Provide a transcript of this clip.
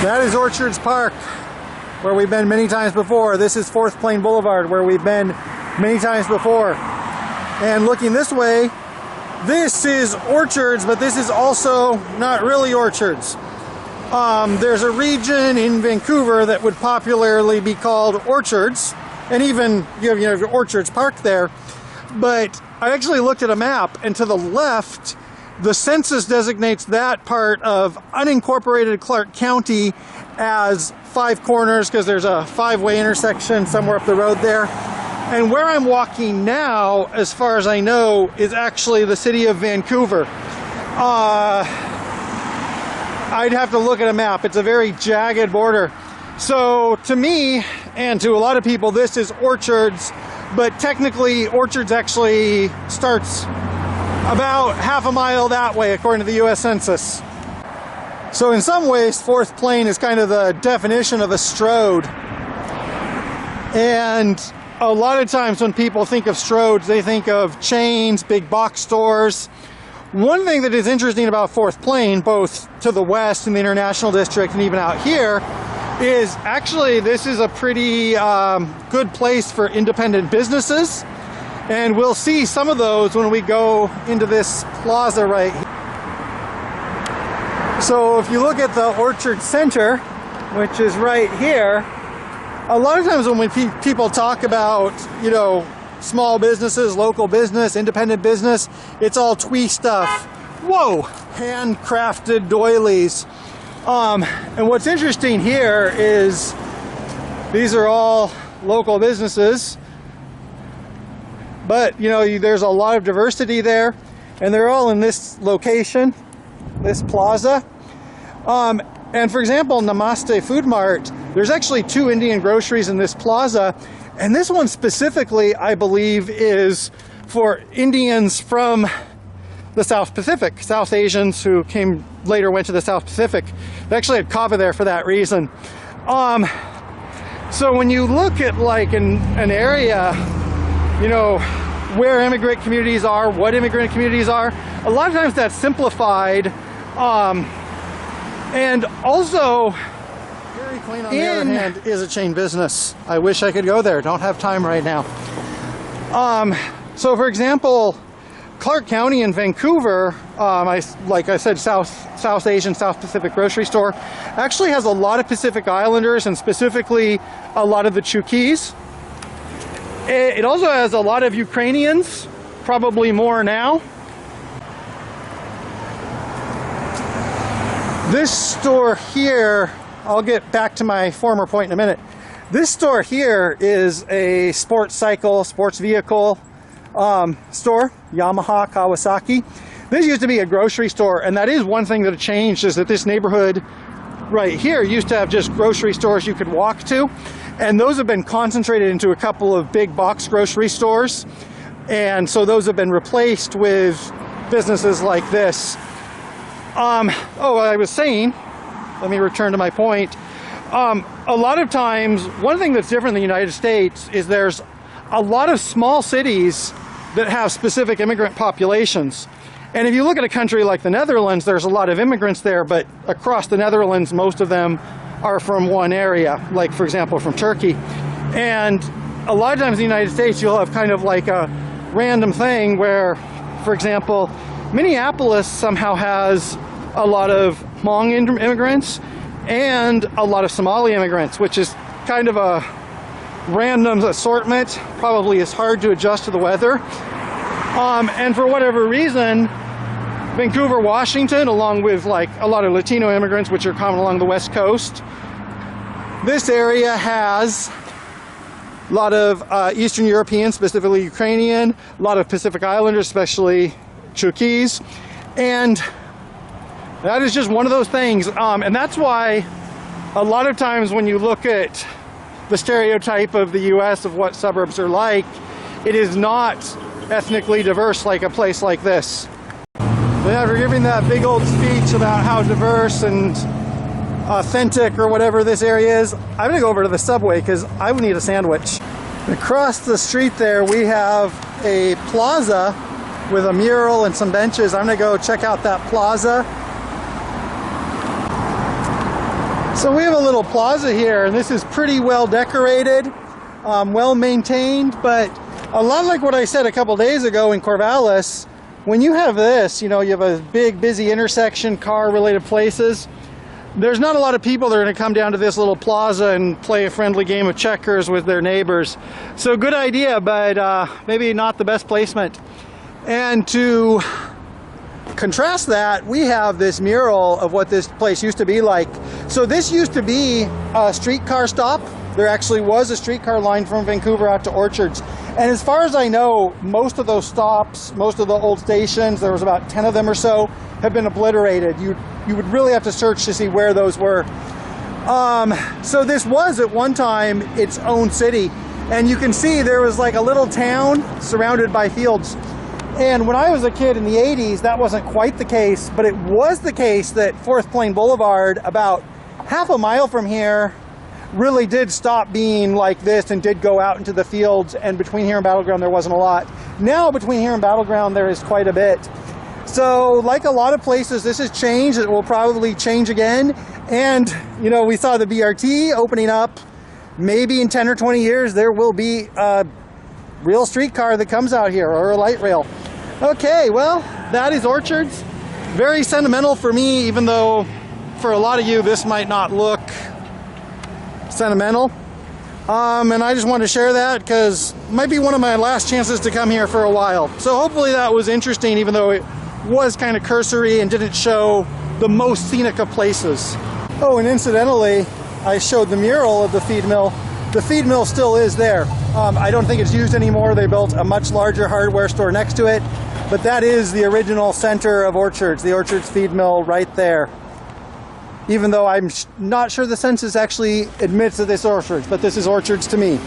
That is Orchards Park, where we've been many times before. This is Fourth Plain Boulevard, where we've been many times before. And looking this way, this is Orchards, but this is also not really Orchards. There's a region in Vancouver that would popularly be called Orchards, and even you have Orchards Park there. But I actually looked at a map, and to the left, the census designates that part of unincorporated Clark County as Five Corners, because there's a five-way intersection somewhere up the road there. And where I'm walking now, as far as I know, is actually the city of Vancouver. I'd have to look at a map. It's a very jagged border. So to me, and to a lot of people, this is Orchards, but technically Orchards actually starts about half a mile that way, according to the US Census. So in some ways, Fourth Plain is kind of the definition of a strode. And a lot of times when people think of stroads, they think of chains, big box stores. One thing that is interesting about Fourth Plain, both to the west in the International District and even out here, is actually this is a pretty good place for independent businesses. And we'll see some of those when we go into this plaza right here. So if you look at the Orchard Center, which is right here, a lot of times when people talk about, small businesses, local business, independent business, it's all twee stuff. Whoa! Handcrafted doilies. And what's interesting here is these are all local businesses. But, there's a lot of diversity there, and they're all in this location, this plaza. And for example, Namaste Food Mart, there's actually 2 Indian groceries in this plaza, and this one specifically, I believe, is for Indians from the South Pacific, South Asians who later went to the South Pacific. They actually had kava there for that reason. So when you look at like an area, where immigrant communities are, what immigrant communities are, a lot of times that's simplified. And also, Dairy Queen, on the other hand, is a chain business. I wish I could go there. Don't have time right now. So for example, Clark County in Vancouver, like I said, South Asian, South Pacific grocery store, actually has a lot of Pacific Islanders, and specifically a lot of the Chukis. It also has a lot of Ukrainians, probably more now. This store here, I'll get back to my former point in a minute. This store here is a sports vehicle store, Yamaha, Kawasaki. This used to be a grocery store, and that is one thing that changed, is that this neighborhood right here used to have just grocery stores you could walk to. And those have been concentrated into a couple of big box grocery stores. And so those have been replaced with businesses like this. I was saying, let me return to my point. A lot of times, one thing that's different in the United States is there's a lot of small cities that have specific immigrant populations. And if you look at a country like the Netherlands, there's a lot of immigrants there, but across the Netherlands, most of them are from one area, like for example from Turkey. And a lot of times in the United States you'll have kind of like a random thing where, for example, Minneapolis somehow has a lot of Hmong immigrants and a lot of Somali immigrants, which is kind of a random assortment, probably is hard to adjust to the weather. And for whatever reason, Vancouver, Washington, along with like a lot of Latino immigrants, which are common along the West Coast, this area has a lot of Eastern Europeans, specifically Ukrainian, a lot of Pacific Islanders, especially Chukis, and that is just one of those things. And that's why a lot of times when you look at the stereotype of the US of what suburbs are like, it is not ethnically diverse like a place like this. After giving that big old speech about how diverse and authentic or whatever this area is, I'm gonna go over to the subway because I would need a sandwich. Across the street there we have a plaza with a mural and some benches. I'm gonna go check out that plaza. So we have a little plaza here, and this is pretty well decorated, well maintained, but a lot like what I said a couple days ago in Corvallis, when you have this, you know, you have a big busy intersection, car related places, there's not a lot of people that are going to come down to this little plaza and play a friendly game of checkers with their neighbors. So good idea, but maybe not the best placement. And to contrast that, we have this mural of what this place used to be like. So this used to be a streetcar stop. There actually was a streetcar line from Vancouver out to Orchards. And as far as I know, most of those stops, most of the old stations, there was about 10 of them or so, have been obliterated. You would really have to search to see where those were. So this was at one time its own city. And you can see there was like a little town surrounded by fields. And when I was a kid in the 80s, that wasn't quite the case, but it was the case that Fourth Plain Boulevard, about half a mile from here, really did stop being like this and did go out into the fields, and between here and Battleground there wasn't a lot. Now between here and Battleground there is quite a bit. So like a lot of places, this has changed. It will probably change again. And you know, we saw the BRT opening up. Maybe in 10 or 20 years there will be a real streetcar that comes out here, or a light rail. Okay, well, that is Orchards. Very sentimental for me, even though for a lot of you this might not look sentimental. And I just wanted to share that because it might be one of my last chances to come here for a while. So hopefully that was interesting, even though it was kind of cursory and didn't show the most scenic of places. Oh, and incidentally, I showed the mural of the feed mill. The feed mill still is there. I don't think it's used anymore. They built a much larger hardware store next to it, but that is the original center of Orchards, the Orchards feed mill right there. Even though I'm not sure the census actually admits that this is Orchards, but this is Orchards to me.